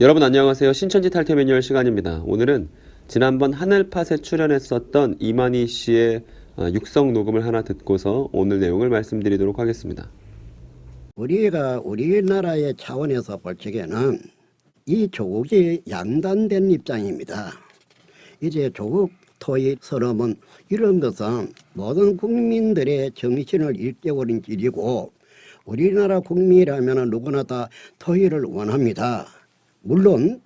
여러분 안녕하세요. 신천지 탈퇴 매뉴얼 시간입니다. 오늘은 지난번 하늘팟에 출연했었던 이만희 씨의 육성 녹음을 하나 듣고서 오늘 내용을 말씀드리도록 하겠습니다. 우리가 우리나라의 차원에서 볼 적에는 이 조국이 양단된 입장입니다. 이제 조국 토의 선언은 이런 것은 모든 국민들의 정신을 일깨우는 일이고 우리나라 국민이라면 누구나 다 토의를 원합니다. 물론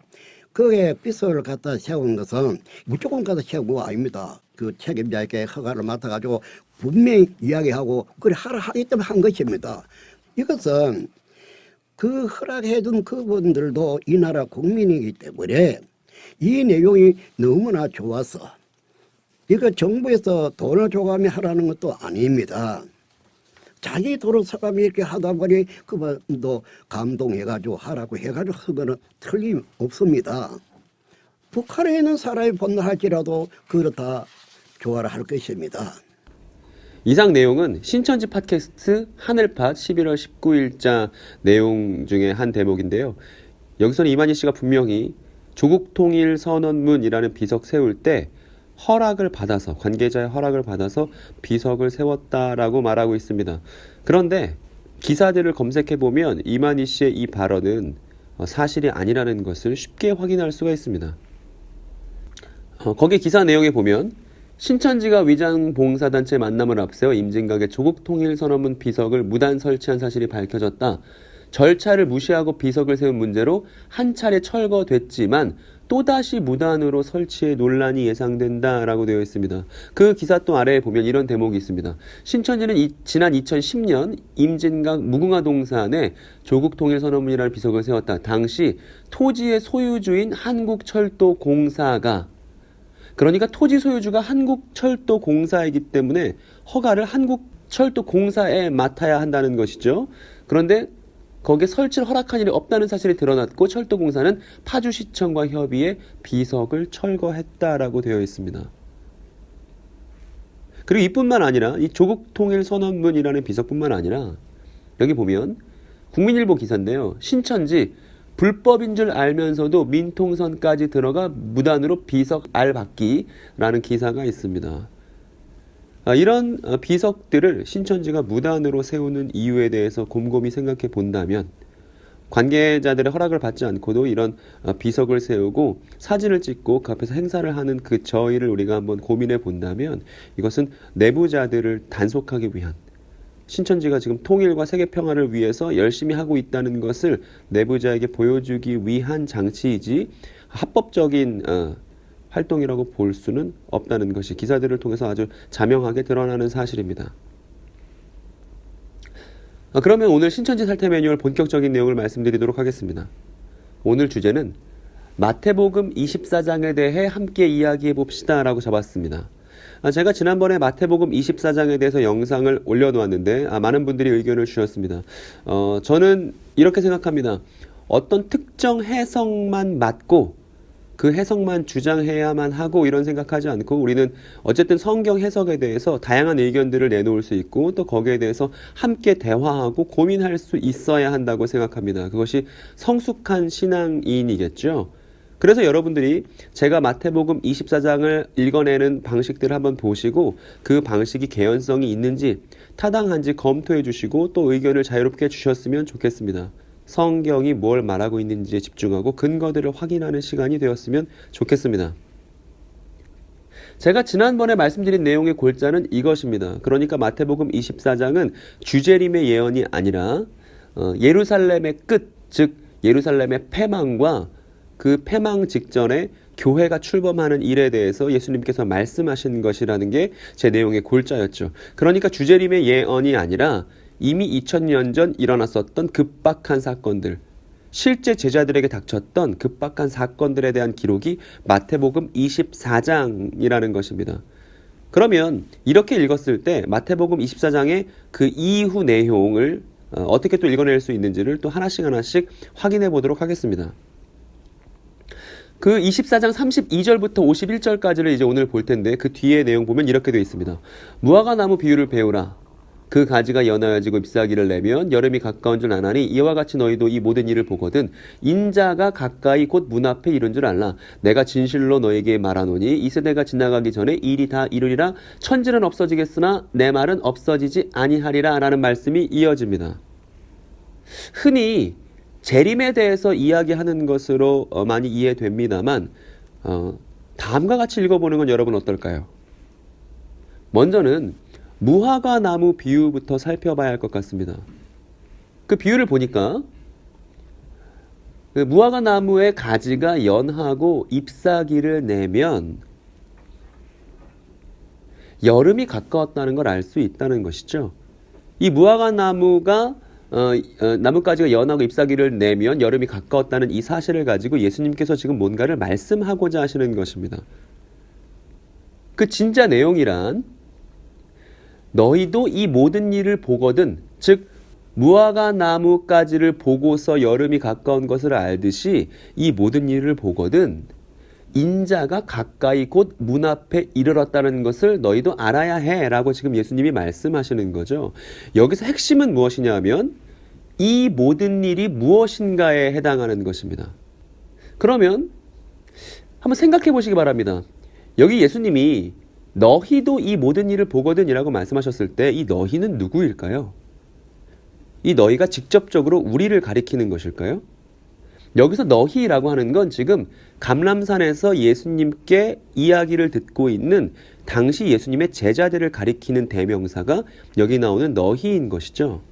그에 빚을 갖다 세운 것은 무조건 갖다 세운 거 아닙니다. 그 책임자에게 허가를 맡아가지고 분명히 이야기하고 그래 하라 하기 때문에 한 것입니다. 이것은 그 허락해준 그분들도 이 나라 국민이기 때문에 이 내용이 너무나 좋아서 이거 정부에서 돈을 줘가며 하라는 것도 아닙니다. 자기 도로 사람이 이렇게 하다 보니 그분도 감동해가지고 하라고 해가지고 하면은 틀림없습니다. 북한에 있는 사람이 본다 할지라도 그렇다 좋아라 할 것입니다. 이상 내용은 신천지 팟캐스트 하늘팟 11월 19일자 내용 중에 한 대목인데요. 여기서는 이만희 씨가 분명히 조국 통일 선언문이라는 비석 세울 때 허락을 받아서, 관계자의 허락을 받아서 비석을 세웠다라고 말하고 있습니다. 그런데 기사들을 검색해보면 이만희 씨의 이 발언은 사실이 아니라는 것을 쉽게 확인할 수가 있습니다. 거기 기사 내용에 보면 신천지가 위장봉사단체 만남을 앞세워 임진각의 조국통일선언문 비석을 무단 설치한 사실이 밝혀졌다. 절차를 무시하고 비석을 세운 문제로 한 차례 철거됐지만 또다시 무단으로 설치해 논란이 예상된다라고 되어 있습니다. 그 기사 또 아래에 보면 이런 대목이 있습니다. 신천지는 지난 2010년 임진각 무궁화동산에 조국통일선언문이라는 비석을 세웠다. 당시 토지의 소유주인 한국철도공사가, 그러니까 토지 소유주가 한국철도공사이기 때문에 허가를 한국철도공사에 맡아야 한다는 것이죠. 그런데 거기에 설치를 허락한 일이 없다는 사실이 드러났고 철도공사는 파주시청과 협의해 비석을 철거했다라고 되어 있습니다. 그리고 이뿐만 아니라 이 조국통일선언문이라는 비석뿐만 아니라 여기 보면 국민일보 기사인데요. 신천지 불법인 줄 알면서도 민통선까지 들어가 무단으로 비석 알받기라는 기사가 있습니다. 이런 비석들을 신천지가 무단으로 세우는 이유에 대해서 곰곰이 생각해 본다면 관계자들의 허락을 받지 않고도 이런 비석을 세우고 사진을 찍고 그 앞에서 행사를 하는 그 저희를 우리가 한번 고민해 본다면 이것은 내부자들을 단속하기 위한, 신천지가 지금 통일과 세계평화를 위해서 열심히 하고 있다는 것을 내부자에게 보여주기 위한 장치이지 합법적인 활동이라고 볼 수는 없다는 것이 기사들을 통해서 아주 자명하게 드러나는 사실입니다. 그러면 오늘 신천지 탈퇴 매뉴얼 본격적인 내용을 말씀드리도록 하겠습니다. 오늘 주제는 마태복음 24장에 대해 함께 이야기해 봅시다 라고 잡았습니다. 제가 지난번에 마태복음 24장에 대해서 영상을 올려놓았는데 많은 분들이 의견을 주셨습니다. 저는 이렇게 생각합니다. 어떤 특정 해석만 맞고 그 해석만 주장해야만 하고 이런 생각하지 않고 우리는 어쨌든 성경 해석에 대해서 다양한 의견들을 내놓을 수 있고 또 거기에 대해서 함께 대화하고 고민할 수 있어야 한다고 생각합니다. 그것이 성숙한 신앙인이겠죠. 그래서 여러분들이 제가 마태복음 24장을 읽어내는 방식들을 한번 보시고 그 방식이 개연성이 있는지 타당한지 검토해 주시고 또 의견을 자유롭게 주셨으면 좋겠습니다. 성경이 뭘 말하고 있는지에 집중하고 근거들을 확인하는 시간이 되었으면 좋겠습니다. 제가 지난번에 말씀드린 내용의 골자는 이것입니다. 그러니까 마태복음 24장은 주재림의 예언이 아니라 예루살렘의 끝, 즉 예루살렘의 패망과 그 패망 직전에 교회가 출범하는 일에 대해서 예수님께서 말씀하신 것이라는 게 제 내용의 골자였죠. 그러니까 주재림의 예언이 아니라 이미 2000년 전 일어났었던 급박한 사건들, 실제 제자들에게 닥쳤던 급박한 사건들에 대한 기록이 마태복음 24장이라는 것입니다. 그러면 이렇게 읽었을 때 마태복음 24장의 그 이후 내용을 어떻게 또 읽어낼 수 있는지를 또 하나씩 확인해 보도록 하겠습니다. 그 24장 32절부터 51절까지를 이제 오늘 볼 텐데 그 뒤에 내용 보면 이렇게 되어 있습니다. 무화과 나무 비유를 배우라. 그 가지가 연하여지고 잎사귀를 내면 여름이 가까운 줄 아나니 이와 같이 너희도 이 모든 일을 보거든 인자가 가까이 곧 문 앞에 이른 줄 알라. 내가 진실로 너에게 말하노니 이 세대가 지나가기 전에 이 일이 다 이루리라. 천지는 없어지겠으나 내 말은 없어지지 아니하리라 라는 말씀이 이어집니다. 흔히 재림에 대해서 이야기하는 것으로 많이 이해됩니다만 다음과 같이 읽어보는 건 여러분 어떨까요? 먼저는 무화과 나무 비유부터 살펴봐야 할 것 같습니다. 그 비유를 보니까 그 무화과 나무의 가지가 연하고 잎사귀를 내면 여름이 가까웠다는 걸 알 수 있다는 것이죠. 이 무화과 나무가 나뭇가지가 연하고 잎사귀를 내면 여름이 가까웠다는 이 사실을 가지고 예수님께서 지금 뭔가를 말씀하고자 하시는 것입니다. 그 진짜 내용이란 너희도 이 모든 일을 보거든, 즉 무화과 나뭇가지를 보고서 여름이 가까운 것을 알듯이 이 모든 일을 보거든 인자가 가까이 곧 문 앞에 이르렀다는 것을 너희도 알아야 해 라고 지금 예수님이 말씀하시는 거죠. 여기서 핵심은 무엇이냐 하면 이 모든 일이 무엇인가에 해당하는 것입니다. 그러면 한번 생각해 보시기 바랍니다. 여기 예수님이 너희도 이 모든 일을 보거든 이라고 말씀하셨을 때 이 너희는 누구일까요? 이 너희가 직접적으로 우리를 가리키는 것일까요? 여기서 너희라고 하는 건 지금 감람산에서 예수님께 이야기를 듣고 있는 당시 예수님의 제자들을 가리키는 대명사가 여기 나오는 너희인 것이죠.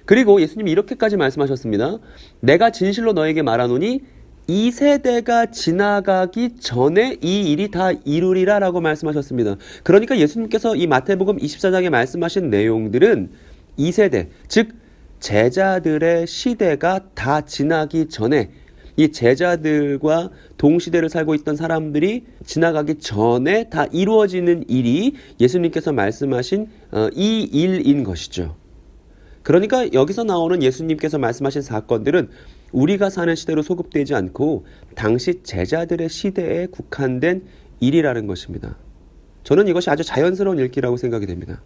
그리고 예수님이 이렇게까지 말씀하셨습니다. 내가 진실로 너에게 말하노니 이 세대가 지나가기 전에 이 일이 다 이루리라 라고 말씀하셨습니다. 그러니까 예수님께서 이 마태복음 24장에 말씀하신 내용들은 이 세대, 즉 제자들의 시대가 다 지나기 전에 이 제자들과 동시대를 살고 있던 사람들이 지나가기 전에 다 이루어지는 일이 예수님께서 말씀하신 이 일인 것이죠. 그러니까 여기서 나오는 예수님께서 말씀하신 사건들은 우리가 사는 시대로 소급되지 않고 당시 제자들의 시대에 국한된 일이라는 것입니다. 저는 이것이 아주 자연스러운 읽기라고 생각이 됩니다.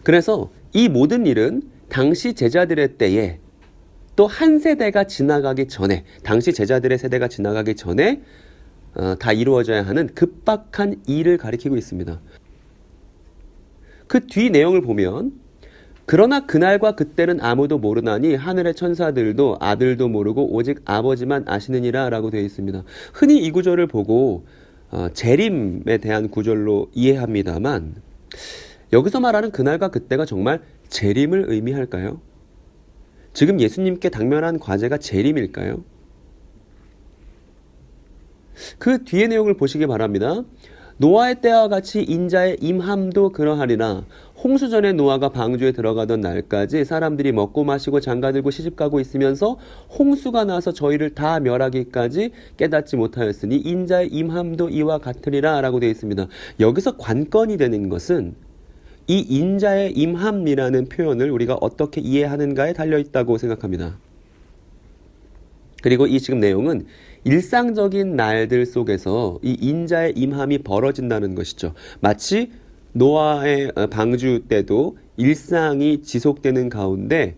그래서 이 모든 일은 당시 제자들의 때에 또 한 세대가 지나가기 전에, 당시 제자들의 세대가 지나가기 전에 다 이루어져야 하는 급박한 일을 가리키고 있습니다. 그 뒤 내용을 보면 그러나 그날과 그때는 아무도 모르나니 하늘의 천사들도 아들도 모르고 오직 아버지만 아시느니라 라고 되어 있습니다. 흔히 이 구절을 보고 재림에 대한 구절로 이해합니다만 여기서 말하는 그날과 그때가 정말 재림을 의미할까요? 지금 예수님께 당면한 과제가 재림일까요? 그 뒤의 내용을 보시기 바랍니다. 노아의 때와 같이 인자의 임함도 그러하리라. 홍수 전에 노아가 방주에 들어가던 날까지 사람들이 먹고 마시고 장가들고 시집가고 있으면서 홍수가 나서 저희를 다 멸하기까지 깨닫지 못하였으니 인자의 임함도 이와 같으리라 라고 되어 있습니다. 여기서 관건이 되는 것은 이 인자의 임함이라는 표현을 우리가 어떻게 이해하는가에 달려있다고 생각합니다. 그리고 이 지금 내용은 일상적인 날들 속에서 이 인자의 임함이 벌어진다는 것이죠. 마치 노아의 방주 때도 일상이 지속되는 가운데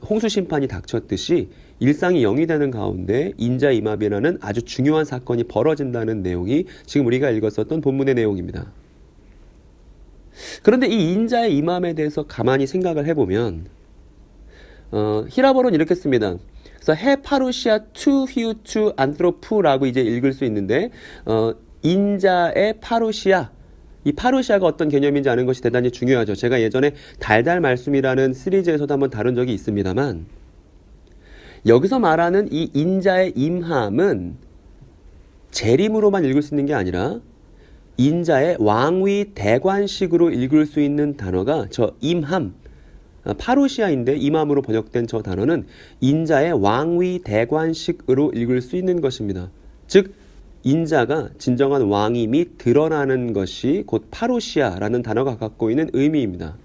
홍수 심판이 닥쳤듯이 일상이 영위되는 가운데 인자의 임함이라는 아주 중요한 사건이 벌어진다는 내용이 지금 우리가 읽었었던 본문의 내용입니다. 그런데 이 인자의 임함에 대해서 가만히 생각을 해보면 히라보로는 이렇게 씁니다. 그래서 해 파루시아 투 히우투 안트로프라고 이제 읽을 수 있는데 인자의 파루시아, 이 파루시아가 어떤 개념인지 아는 것이 대단히 중요하죠. 제가 예전에 달달 말씀이라는 시리즈에서도 한번 다룬 적이 있습니다만 여기서 말하는 이 인자의 임함은 재림으로만 읽을 수 있는 게 아니라 인자의 왕위 대관식으로 읽을 수 있는 단어가 저 임함, 파루시아인데 임함으로 번역된 저 단어는 인자의 왕위 대관식으로 읽을 수 있는 것입니다. 즉 인자가 진정한 왕임이 드러나는 것이 곧 파루시아라는 단어가 갖고 있는 의미입니다.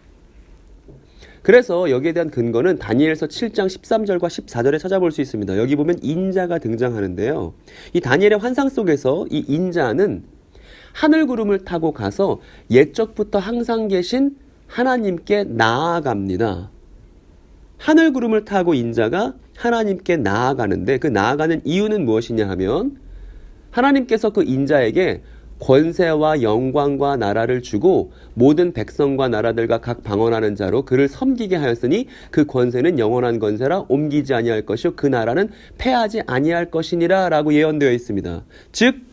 그래서 여기에 대한 근거는 다니엘서 7장 13절과 14절에 찾아볼 수 있습니다. 여기 보면 인자가 등장하는데요. 이 다니엘의 환상 속에서 이 인자는 하늘 구름을 타고 가서 옛적부터 항상 계신 하나님께 나아갑니다. 하늘 구름을 타고 인자가 하나님께 나아가는데 그 나아가는 이유는 무엇이냐 하면 하나님께서 그 인자에게 권세와 영광과 나라를 주고 모든 백성과 나라들과 각 방언하는 자로 그를 섬기게 하였으니 그 권세는 영원한 권세라 옮기지 아니할 것이요 그 나라는 패하지 아니할 것이니라 라고 예언되어 있습니다. 즉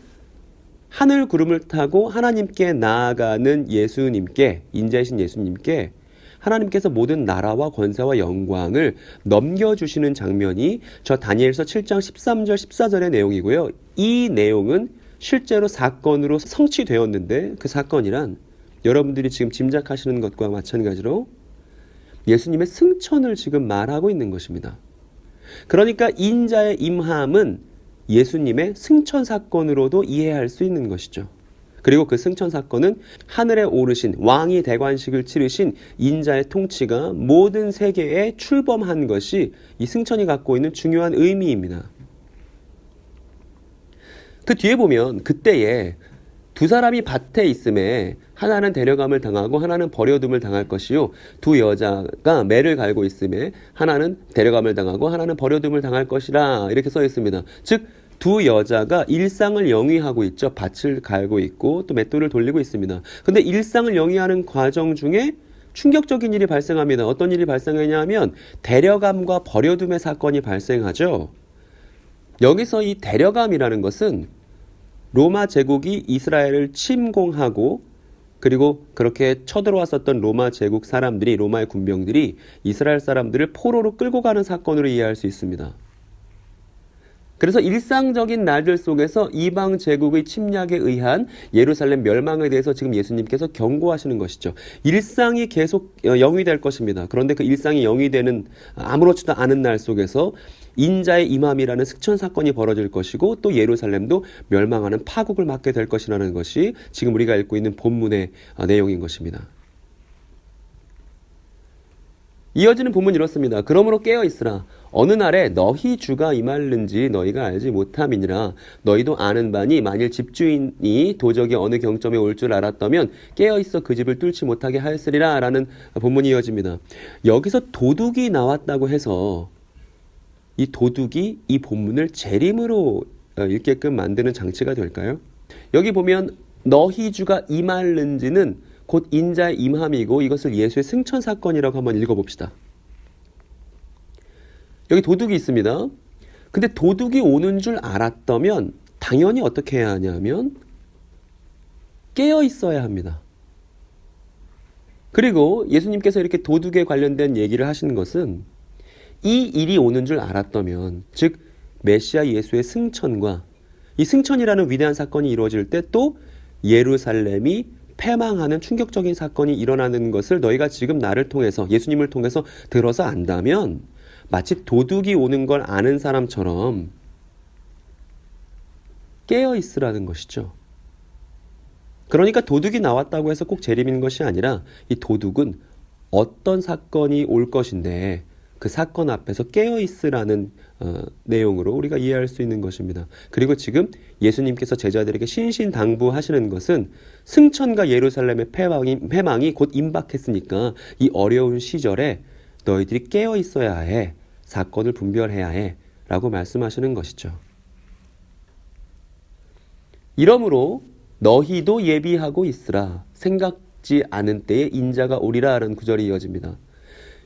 하늘 구름을 타고 하나님께 나아가는 예수님께, 인자이신 예수님께 하나님께서 모든 나라와 권세와 영광을 넘겨주시는 장면이 저 다니엘서 7장 13절 14절의 내용이고요. 이 내용은 실제로 사건으로 성취되었는데 그 사건이란 여러분들이 지금 짐작하시는 것과 마찬가지로 예수님의 승천을 지금 말하고 있는 것입니다. 그러니까 인자의 임함은 예수님의 승천 사건으로도 이해할 수 있는 것이죠. 그리고 그 승천 사건은 하늘에 오르신 왕이 대관식을 치르신 인자의 통치가 모든 세계에 출범한 것이 이 승천이 갖고 있는 중요한 의미입니다. 그 뒤에 보면 그때에 두 사람이 밭에 있음에 하나는 데려감을 당하고 하나는 버려둠을 당할 것이요 두 여자가 매를 갈고 있음에 하나는 데려감을 당하고 하나는 버려둠을 당할 것이라 이렇게 써 있습니다. 즉 두 여자가 일상을 영위하고 있죠. 밭을 갈고 있고 또 맷돌을 돌리고 있습니다. 근데 일상을 영위하는 과정 중에 충격적인 일이 발생합니다. 어떤 일이 발생하냐 하면 데려감과 버려둠의 사건이 발생하죠. 여기서 이 데려감이라는 것은 로마 제국이 이스라엘을 침공하고 그리고 그렇게 쳐들어왔었던 로마 제국 사람들이 로마의 군병들이 이스라엘 사람들을 포로로 끌고 가는 사건으로 이해할 수 있습니다. 그래서 일상적인 날들 속에서 이방 제국의 침략에 의한 예루살렘 멸망에 대해서 지금 예수님께서 경고하시는 것이죠. 일상이 계속 영위될 것입니다. 그런데 그 일상이 영위되는 아무렇지도 않은 날 속에서 인자의 임함이라는 승천 사건이 벌어질 것이고 또 예루살렘도 멸망하는 파국을 맞게 될 것이라는 것이 지금 우리가 읽고 있는 본문의 내용인 것입니다. 이어지는 본문이 이렇습니다. 그러므로 깨어있으라. 어느 날에 너희 주가 임할는지 너희가 알지 못함이니라. 너희도 아는 바니 만일 집주인이 도적이 어느 경점에 올 줄 알았다면 깨어있어 그 집을 뚫지 못하게 하였으리라 라는 본문이 이어집니다. 여기서 도둑이 나왔다고 해서 이 도둑이 이 본문을 재림으로 읽게끔 만드는 장치가 될까요? 여기 보면 너희 주가 임할는지는 곧 인자의 임함이고 이것을 예수의 승천 사건이라고 한번 읽어봅시다. 여기 도둑이 있습니다. 근데 도둑이 오는 줄 알았다면 당연히 어떻게 해야 하냐면 깨어 있어야 합니다. 그리고 예수님께서 이렇게 도둑에 관련된 얘기를 하시는 것은 이 일이 오는 줄 알았다면 즉 메시아 예수의 승천과 이 승천이라는 위대한 사건이 이루어질 때 또 예루살렘이 패망하는 충격적인 사건이 일어나는 것을 너희가 지금 나를 통해서 예수님을 통해서 들어서 안다면 마치 도둑이 오는 걸 아는 사람처럼 깨어 있으라는 것이죠. 그러니까 도둑이 나왔다고 해서 꼭 재림인 것이 아니라 이 도둑은 어떤 사건이 올 것인데 그 사건 앞에서 깨어 있으라는 내용으로 우리가 이해할 수 있는 것입니다. 그리고 지금 예수님께서 제자들에게 신신당부하시는 것은 승천과 예루살렘의 패망이 곧 임박했으니까 이 어려운 시절에 너희들이 깨어 있어야 해. 사건을 분별해야 해. 라고 말씀하시는 것이죠. 이러므로 너희도 예비하고 있으라. 생각지 않은 때에 인자가 오리라 라는 구절이 이어집니다.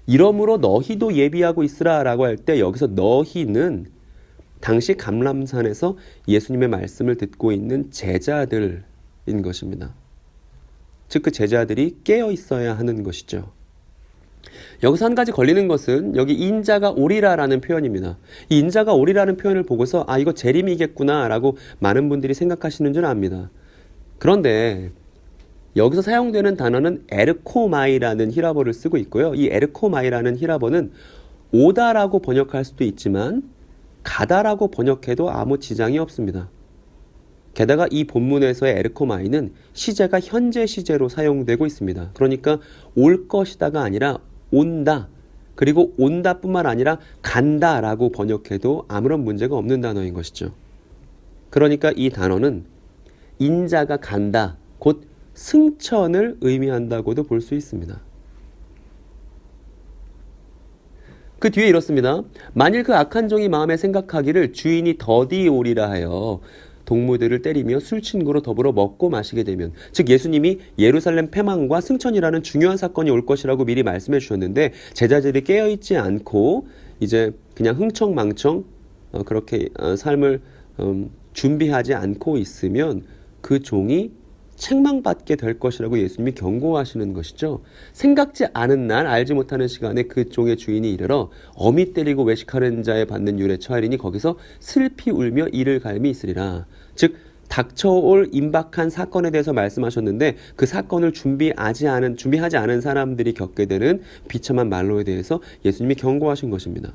이러므로 너희도 예비하고 있으라 라고 할 때 여기서 너희는 당시 감람산에서 예수님의 말씀을 듣고 있는 제자들인 것입니다. 즉 그 제자들이 깨어 있어야 하는 것이죠. 여기서 한 가지 걸리는 것은 여기 인자가 오리라 라는 표현입니다. 이 인자가 오리라는 표현을 보고서 아 이거 재림이겠구나 라고 많은 분들이 생각하시는 줄 압니다. 그런데 여기서 사용되는 단어는 에르코마이라는 히라보를 쓰고 있고요. 이 에르코마이라는 히라보는 오다라고 번역할 수도 있지만 가다라고 번역해도 아무 지장이 없습니다. 게다가 이 본문에서의 에르코마이는 시제가 현재 시제로 사용되고 있습니다. 그러니까 올 것이다가 아니라 온다. 그리고 온다뿐만 아니라 간다라고 번역해도 아무런 문제가 없는 단어인 것이죠. 그러니까 이 단어는 인자가 간다. 곧 승천을 의미한다고도 볼 수 있습니다. 그 뒤에 이렇습니다. 만일 그 악한 종이 마음에 생각하기를 주인이 더디 오리라 하여 동무들을 때리며 술친구로 더불어 먹고 마시게 되면, 즉 예수님이 예루살렘 패망과 승천이라는 중요한 사건이 올 것이라고 미리 말씀해 주셨는데 제자들이 깨어있지 않고 이제 그냥 흥청망청 그렇게 삶을 준비하지 않고 있으면 그 종이 책망받게 될 것이라고 예수님이 경고하시는 것이죠. 생각지 않은 날 알지 못하는 시간에 그 종의 주인이 이르러 어미 때리고 외식하는 자에 받는 율에 처하리니 거기서 슬피 울며 이를 갈미 있으리라. 즉 닥쳐올 임박한 사건에 대해서 말씀하셨는데 그 사건을 준비하지 않은 사람들이 겪게 되는 비참한 말로에 대해서 예수님이 경고하신 것입니다.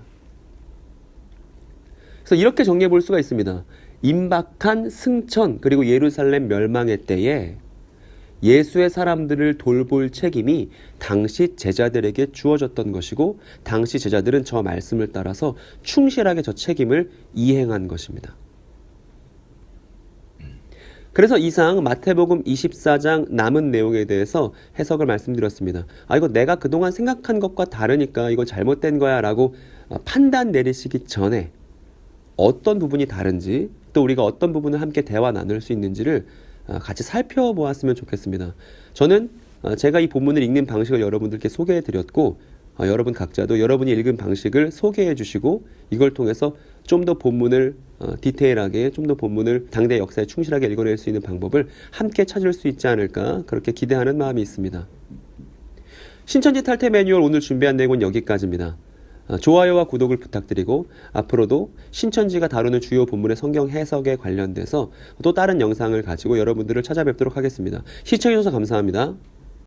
그래서 이렇게 정리해 볼 수가 있습니다. 임박한 승천 그리고 예루살렘 멸망의 때에 예수의 사람들을 돌볼 책임이 당시 제자들에게 주어졌던 것이고 당시 제자들은 저 말씀을 따라서 충실하게 저 책임을 이행한 것입니다. 그래서 이상 마태복음 24장 남은 내용에 대해서 해석을 말씀드렸습니다. 이거 내가 그동안 생각한 것과 다르니까 이거 잘못된 거야 라고 판단 내리시기 전에 어떤 부분이 다른지 또 우리가 어떤 부분을 함께 대화 나눌 수 있는지를 같이 살펴보았으면 좋겠습니다. 저는 제가 이 본문을 읽는 방식을 여러분들께 소개해 드렸고 여러분 각자도 여러분이 읽은 방식을 소개해 주시고 이걸 통해서 좀 더 본문을 디테일하게 좀 더 본문을 당대 역사에 충실하게 읽어낼 수 있는 방법을 함께 찾을 수 있지 않을까 그렇게 기대하는 마음이 있습니다. 신천지 탈퇴 매뉴얼 오늘 준비한 내용은 여기까지입니다. 좋아요와 구독을 부탁드리고 앞으로도 신천지가 다루는 주요 본문의 성경 해석에 관련돼서 또 다른 영상을 가지고 여러분들을 찾아뵙도록 하겠습니다. 시청해주셔서 감사합니다.